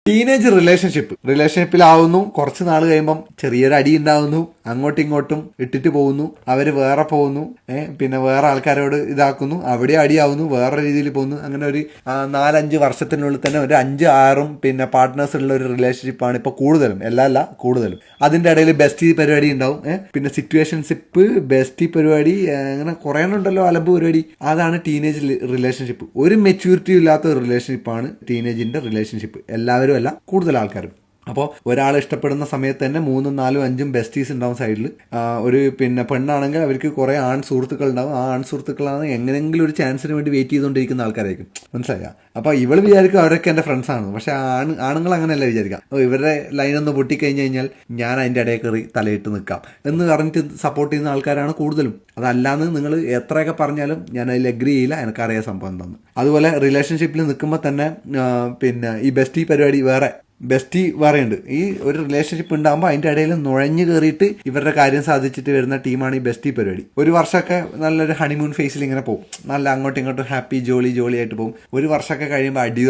Teenage റിലേഷൻഷിപ്പിലാവുന്നു, കുറച്ച് നാൾ കഴിയുമ്പം ചെറിയൊരു അടി ഉണ്ടാവുന്നു, അങ്ങോട്ടും ഇങ്ങോട്ടും ഇട്ടിട്ട് പോകുന്നു, അവർ വേറെ പോകുന്നു, പിന്നെ വേറെ ആൾക്കാരോട് ഇതാക്കുന്നു, അവിടെ അടിയാവുന്നു, വേറെ രീതിയിൽ പോകുന്നു. അങ്ങനെ ഒരു 4-5 വർഷത്തിനുള്ളിൽ തന്നെ ഒരു 5-6 പിന്നെ പാർട്ട്നേഴ്സ് ഉള്ള ഒരു റിലേഷൻഷിപ്പാണ് ഇപ്പോൾ കൂടുതലും, അല്ല കൂടുതലും. അതിൻ്റെ ഇടയിൽ ബെസ്റ്റി പരിപാടി ഉണ്ടാവും, പിന്നെ സിറ്റുവേഷൻഷിപ്പ്, ബെസ്റ്റി പരിപാടി, അങ്ങനെ കുറേ ഉണ്ടല്ലോ അലമ്പ് പരിപാടി. അതാണ് ടീനേജ് റിലേഷൻഷിപ്പ്. ഒരു മെച്യൂരിറ്റി ഇല്ലാത്ത ഒരു റിലേഷൻഷിപ്പാണ് ടീനേജിൻ്റെ റിലേഷൻഷിപ്പ്. എല്ലാവരും അല്ല, കൂടുതൽ ആൾക്കാരും. അപ്പോൾ ഒരാളെ ഇഷ്ടപ്പെടുന്ന സമയത്ത് തന്നെ 3, 4, 5 ബെസ്റ്റീസ് ഉണ്ടാവും സൈഡിൽ. ഒരു പിന്നെ പെണ്ണാണെങ്കിൽ അവർക്ക് കുറേ ആൺ സുഹൃത്തുക്കൾ ഉണ്ടാവും. ആ ആൺ സുഹൃത്തുക്കളാണ് എങ്ങനെയെങ്കിലും ഒരു ചാൻസിന് വേണ്ടി വെയിറ്റ് ചെയ്തുകൊണ്ടിരിക്കുന്ന ആൾക്കാരായിരിക്കും, മനസ്സിലായ? അപ്പോൾ ഇവൾ വിചാരിക്കും അവരൊക്കെ എൻ്റെ ഫ്രണ്ട്സാണ്. പക്ഷേ ആണുങ്ങൾ അങ്ങനെയല്ല വിചാരിക്കാം. അപ്പോൾ ഇവരുടെ ലൈനൊന്ന് പൊട്ടിക്കഴിഞ്ഞ് കഴിഞ്ഞാൽ ഞാൻ അതിൻ്റെ ഇടയിൽ കയറി തലയിട്ട് നിൽക്കാം എന്ന് പറഞ്ഞിട്ട് സപ്പോർട്ട് ചെയ്യുന്ന ആൾക്കാരാണ് കൂടുതലും. അതല്ലാന്ന് നിങ്ങൾ എത്രയൊക്കെ പറഞ്ഞാലും ഞാൻ അതിൽ അഗ്രി ചെയ്യില്ല, എനിക്കറിയാം സംഭവം എന്താണെന്ന്. അതുപോലെ റിലേഷൻഷിപ്പിൽ നിൽക്കുമ്പോൾ തന്നെ പിന്നെ ഈ ബെസ്റ്റി പരിപാടി ബെസ്റ്റി വേറെയുണ്ട്. ഈ ഒരു റിലേഷൻഷിപ്പ് ഉണ്ടാകുമ്പോൾ അതിൻ്റെ ഇടയിൽ നുഴഞ്ഞു കയറിയിട്ട് ഇവരുടെ കാര്യം സാധിച്ചിട്ട് വരുന്ന ടീമാണ് ഈ ബെസ്റ്റി പരിപാടി. ഒരു വർഷമൊക്കെ നല്ലൊരു ഹണിമൂൺ ഫേസിൽ ഇങ്ങനെ പോകും, നല്ല അങ്ങോട്ടും ഇങ്ങോട്ടും ഹാപ്പി ജോളി ആയിട്ട് പോകും. ഒരു വർഷമൊക്കെ കഴിയുമ്പോൾ അടി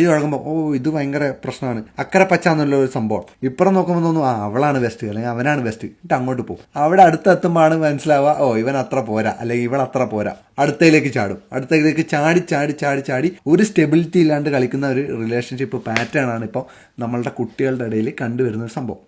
തുടങ്ങുമ്പോൾ ഇത് ഭയങ്കര പ്രശ്നമാണ്, അക്കരെ പച്ച എന്നുള്ള ഒരു സംഭവം. ഇപ്പുറം നോക്കുമ്പോൾ തോന്നും അവളാണ് ബെസ്റ്റ് അല്ലെങ്കിൽ അവനാണ് ബെസ്റ്റ്, എന്നിട്ട് അങ്ങോട്ട് പോകും. അവിടെ അടുത്തെത്തുമ്പോഴാണ് മനസ്സിലാവുക ഇവൻ അത്ര പോരാ അല്ലെങ്കിൽ ഇവൾ അത്ര പോരാ. അടുത്തയിലേക്ക് ചാടി ഒരു സ്റ്റെബിലിറ്റി ഇല്ലാണ്ട് കളിക്കുന്ന ഒരു റിലേഷൻഷിപ്പ് പാറ്റേൺ ആണ് ഇപ്പോൾ നമ്മളുടെ കുട്ടികളുടെ ഇടയിൽ കണ്ടുവരുന്ന ഒരു സംഭവം.